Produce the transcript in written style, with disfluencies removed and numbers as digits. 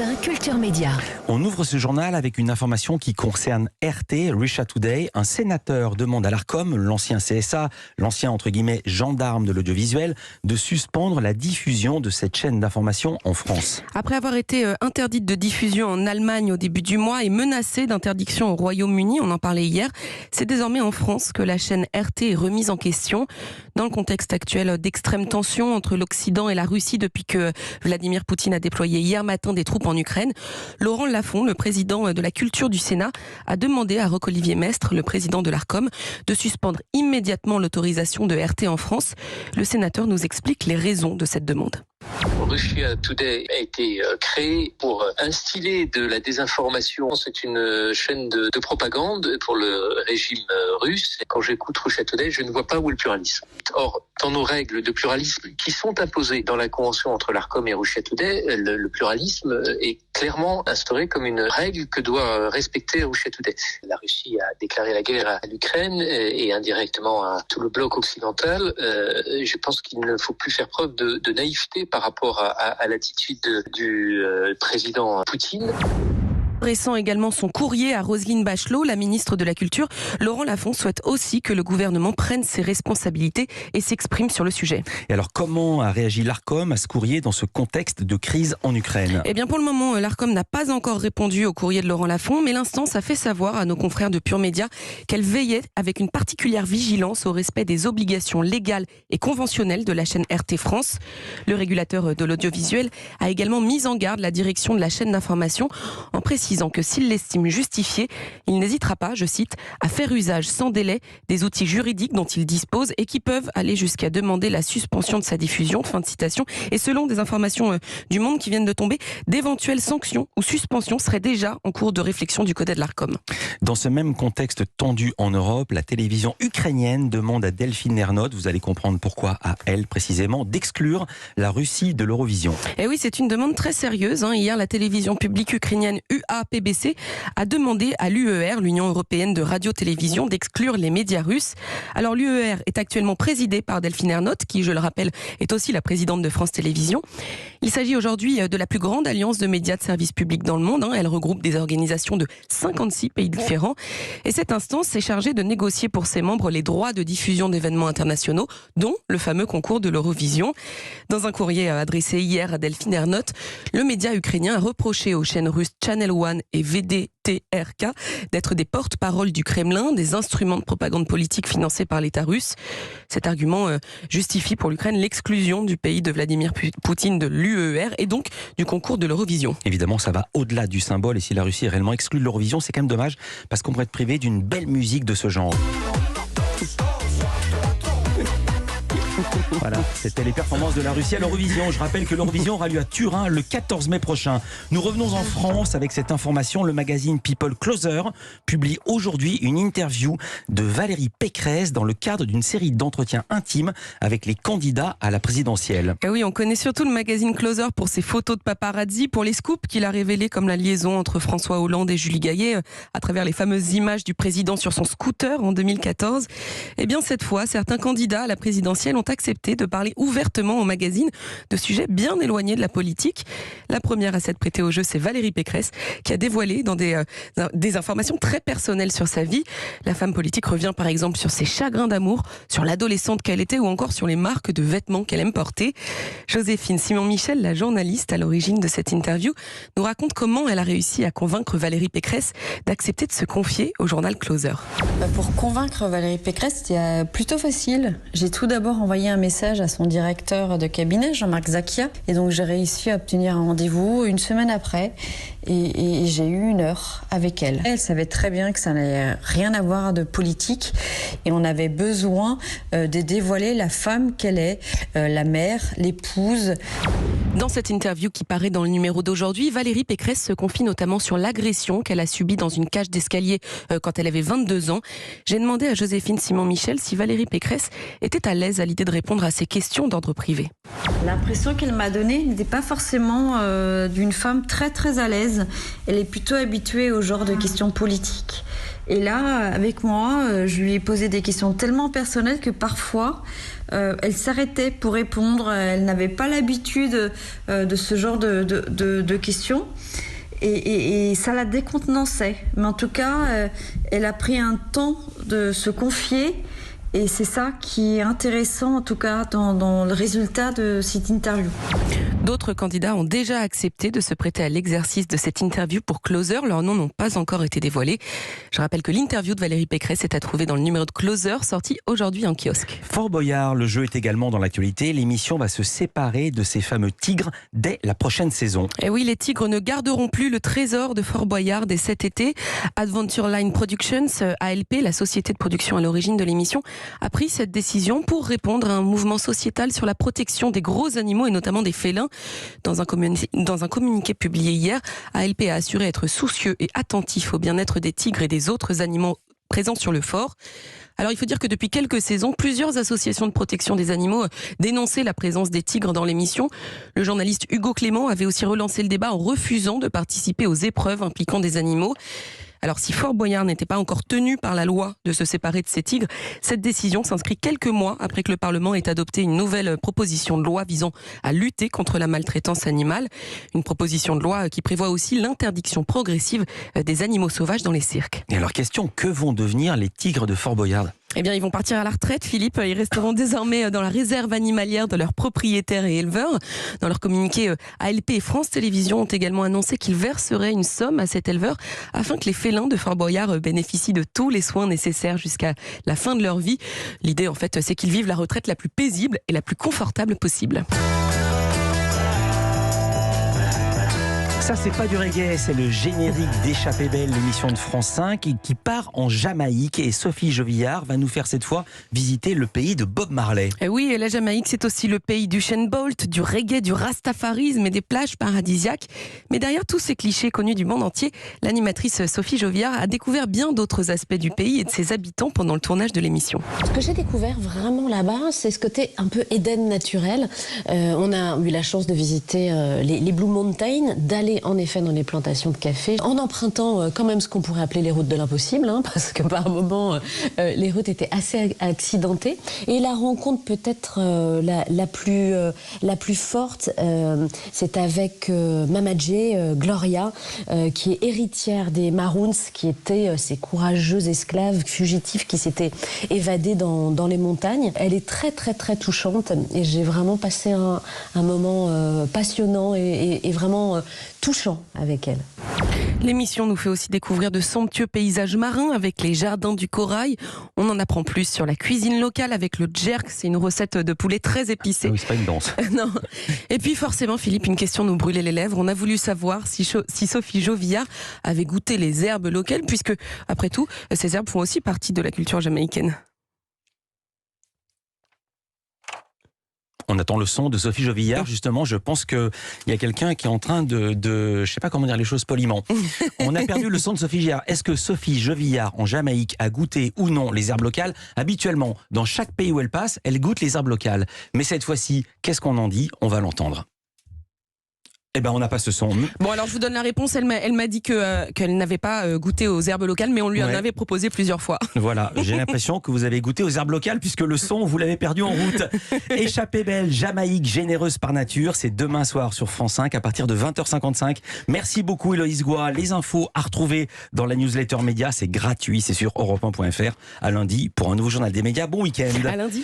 BFM Culture Média. On ouvre ce journal avec une information qui concerne RT, Russia Today. Un sénateur demande à l'Arcom, l'ancien CSA, l'ancien entre guillemets gendarme de l'audiovisuel, de suspendre la diffusion de cette chaîne d'information en France. Après avoir été interdite de diffusion en Allemagne au début du mois et menacée d'interdiction au Royaume-Uni, on en parlait hier, c'est désormais en France que la chaîne RT est remise en question. Dans le contexte actuel d'extrême tension entre l'Occident et la Russie depuis que Vladimir Poutine a déployé hier matin des troupes en Ukraine, Laurent Lafont, le président de la culture du Sénat, a demandé à Roch-Olivier Maistre, le président de l'Arcom, de suspendre immédiatement l'autorisation de RT en France. Le sénateur nous explique les raisons de cette demande. Russia Today a été créé pour instiller de la désinformation. C'est une chaîne de propagande pour le régime russe. Quand j'écoute Russia Today, je ne vois pas où est le pluralisme. Or, dans nos règles de pluralisme qui sont imposées dans la convention entre l'Arcom et Russia Today, le pluralisme est clairement instauré comme une règle que doit respecter Russia Today. La Russie a déclaré la guerre à l'Ukraine et indirectement à tout le bloc occidental. Je pense qu'il ne faut plus faire preuve de naïveté par rapport à l'attitude du président Poutine. Adressant également son courrier à Roselyne Bachelot, la ministre de la Culture, Laurent Lafont souhaite aussi que le gouvernement prenne ses responsabilités et s'exprime sur le sujet. Et alors, comment a réagi l'Arcom à ce courrier dans ce contexte de crise en Ukraine ? Eh bien, pour le moment, l'Arcom n'a pas encore répondu au courrier de Laurent Lafont, mais l'instance a fait savoir à nos confrères de Pure Média qu'elle veillait avec une particulière vigilance au respect des obligations légales et conventionnelles de la chaîne RT France. Le régulateur de l'audiovisuel a également mis en garde la direction de la chaîne d'information en précisant que s'il l'estime justifié, il n'hésitera pas, je cite, à faire usage sans délai des outils juridiques dont il dispose et qui peuvent aller jusqu'à demander la suspension de sa diffusion, fin de citation. Et selon des informations du Monde qui viennent de tomber, d'éventuelles sanctions ou suspensions seraient déjà en cours de réflexion du côté de l'Arcom. Dans ce même contexte tendu en Europe, la télévision ukrainienne demande à Delphine Ernotte, vous allez comprendre pourquoi à elle précisément, d'exclure la Russie de l'Eurovision. Et oui, c'est une demande très sérieuse. Hier, la télévision publique ukrainienne UAPBC a demandé à l'UER, l'Union européenne de radio-télévision, d'exclure les médias russes. Alors l'UER est actuellement présidée par Delphine Ernotte, qui, je le rappelle, est aussi la présidente de France Télévisions. Il s'agit aujourd'hui de la plus grande alliance de médias de service public dans le monde. Elle regroupe des organisations de 56 pays différents. Et cette instance s'est chargée de négocier pour ses membres les droits de diffusion d'événements internationaux, dont le fameux concours de l'Eurovision. Dans un courrier adressé hier à Delphine Ernotte, le média ukrainien a reproché aux chaînes russes Channel One et VDTRK d'être des porte-paroles du Kremlin, des instruments de propagande politique financés par l'État russe. Cet argument justifie pour l'Ukraine l'exclusion du pays de Vladimir Poutine de l'UER et donc du concours de l'Eurovision. Évidemment, ça va au-delà du symbole et si la Russie est réellement exclue de l'Eurovision, c'est quand même dommage parce qu'on pourrait être privé d'une belle musique de ce genre. Voilà, c'était les performances de la Russie à l'Eurovision. Je rappelle que l'Eurovision aura lieu à Turin le 14 mai prochain. Nous revenons en France avec cette information. Le magazine People Closer publie aujourd'hui une interview de Valérie Pécresse dans le cadre d'une série d'entretiens intimes avec les candidats à la présidentielle. Et oui, on connaît surtout le magazine Closer pour ses photos de paparazzi, pour les scoops qu'il a révélés comme la liaison entre François Hollande et Julie Gaillet à travers les fameuses images du président sur son scooter en 2014. Eh bien, cette fois, certains candidats à la présidentielle ont accepté de parler ouvertement au magazine de sujets bien éloignés de la politique. La première à s'être prêtée au jeu, c'est Valérie Pécresse, qui a dévoilé dans des informations très personnelles sur sa vie. La femme politique revient par exemple sur ses chagrins d'amour, sur l'adolescente qu'elle était ou encore sur les marques de vêtements qu'elle aime porter. Joséphine Simon-Michel, la journaliste à l'origine de cette interview, nous raconte comment elle a réussi à convaincre Valérie Pécresse d'accepter de se confier au journal Closer. Pour convaincre Valérie Pécresse, c'était plutôt facile. J'ai tout d'abord envoyé un message à son directeur de cabinet, Jean-Marc Zakia, et donc j'ai réussi à obtenir un rendez-vous une semaine après et j'ai eu 1 heure avec elle. Elle savait très bien que ça n'avait rien à voir de politique et on avait besoin de dévoiler la femme qu'elle est, la mère, l'épouse. Dans cette interview qui paraît dans le numéro d'aujourd'hui, Valérie Pécresse se confie notamment sur l'agression qu'elle a subie dans une cage d'escalier quand elle avait 22 ans. J'ai demandé à Joséphine Simon-Michel si Valérie Pécresse était à l'aise à l'idée de répondre à ces questions d'ordre privé. L'impression qu'elle m'a donnée n'était pas forcément d'une femme très très à l'aise. Elle est plutôt habituée au genre de questions politiques. Et là, avec moi, je lui ai posé des questions tellement personnelles que parfois, elle s'arrêtait pour répondre. Elle n'avait pas l'habitude de ce genre de questions. Et ça la décontenançait. Mais en tout cas, elle a pris un temps de se confier. Et c'est ça qui est intéressant, en tout cas, dans le résultat de cette interview. D'autres candidats ont déjà accepté de se prêter à l'exercice de cette interview pour Closer. Leurs noms n'ont pas encore été dévoilés. Je rappelle que l'interview de Valérie Pécresse est à trouver dans le numéro de Closer, sorti aujourd'hui en kiosque. Fort Boyard, le jeu est également dans l'actualité. L'émission va se séparer de ces fameux tigres dès la prochaine saison. Et oui, les tigres ne garderont plus le trésor de Fort Boyard dès cet été. Adventure Line Productions, ALP, la société de production à l'origine de l'émission, a pris cette décision pour répondre à un mouvement sociétal sur la protection des gros animaux et notamment des félins. Dans un communiqué publié hier, ALP a assuré être soucieux et attentif au bien-être des tigres et des autres animaux présents sur le fort. Alors il faut dire que depuis quelques saisons, plusieurs associations de protection des animaux dénonçaient la présence des tigres dans l'émission. Le journaliste Hugo Clément avait aussi relancé le débat en refusant de participer aux épreuves impliquant des animaux. Alors si Fort Boyard n'était pas encore tenu par la loi de se séparer de ces tigres, cette décision s'inscrit quelques mois après que le Parlement ait adopté une nouvelle proposition de loi visant à lutter contre la maltraitance animale. Une proposition de loi qui prévoit aussi l'interdiction progressive des animaux sauvages dans les cirques. Et alors question, que vont devenir les tigres de Fort Boyard ? Eh bien, ils vont partir à la retraite, Philippe. Ils resteront désormais dans la réserve animalière de leurs propriétaires et éleveurs. Dans leur communiqué, ALP et France Télévisions ont également annoncé qu'ils verseraient une somme à cet éleveur afin que les félins de Fort Boyard bénéficient de tous les soins nécessaires jusqu'à la fin de leur vie. L'idée, en fait, c'est qu'ils vivent la retraite la plus paisible et la plus confortable possible. Ça, c'est pas du reggae, c'est le générique d'Échappée Belle, l'émission de France 5 qui part en Jamaïque. Et Sophie Jovillard va nous faire cette fois visiter le pays de Bob Marley. Et oui, et la Jamaïque, c'est aussi le pays du Usain Bolt, du reggae, du rastafarisme et des plages paradisiaques. Mais derrière tous ces clichés connus du monde entier, l'animatrice Sophie Jovillard a découvert bien d'autres aspects du pays et de ses habitants pendant le tournage de l'émission. Ce que j'ai découvert vraiment là-bas, c'est ce côté un peu Éden naturel. On a eu la chance de visiter les Blue Mountains, d'aller en effet dans les plantations de café, en empruntant quand même ce qu'on pourrait appeler les routes de l'impossible, parce que par moments les routes étaient assez accidentées. Et la rencontre peut-être la plus forte, c'est avec Mamadjé Gloria, qui est héritière des Maroons, qui étaient ces courageux esclaves fugitifs qui s'étaient évadés dans les montagnes. Elle est très très très touchante et j'ai vraiment passé un moment passionnant et vraiment touchant avec elle. L'émission nous fait aussi découvrir de somptueux paysages marins avec les jardins du corail. On en apprend plus sur la cuisine locale avec le jerk, c'est une recette de poulet très épicée. Ah oui, c'est pas une danse. Non. Et puis forcément, Philippe, une question nous brûlait les lèvres. On a voulu savoir si Sophie Jovillard avait goûté les herbes locales, puisque, après tout, ces herbes font aussi partie de la culture jamaïcaine. On attend le son de Sophie Jovillard. Justement, je pense qu'il y a quelqu'un qui est en train de je sais pas comment dire les choses poliment. On a perdu le son de Sophie Jovillard. Est-ce que Sophie Jovillard, en Jamaïque, a goûté ou non les herbes locales ? Habituellement, dans chaque pays où elle passe, elle goûte les herbes locales. Mais cette fois-ci, qu'est-ce qu'on en dit ? On va l'entendre. Eh ben, on n'a pas ce son. Bon, alors je vous donne la réponse. Elle m'a dit qu'elle n'avait pas goûté aux herbes locales, mais on lui en avait proposé plusieurs fois. Voilà, j'ai l'impression que vous avez goûté aux herbes locales puisque le son, vous l'avez perdu en route. Échappée belle, Jamaïque, généreuse par nature. C'est demain soir sur France 5 à partir de 20h55. Merci beaucoup Héloïse Goua. Les infos à retrouver dans la newsletter média. C'est gratuit, c'est sur europe1.fr. À lundi pour un nouveau journal des médias. Bon week-end. À lundi.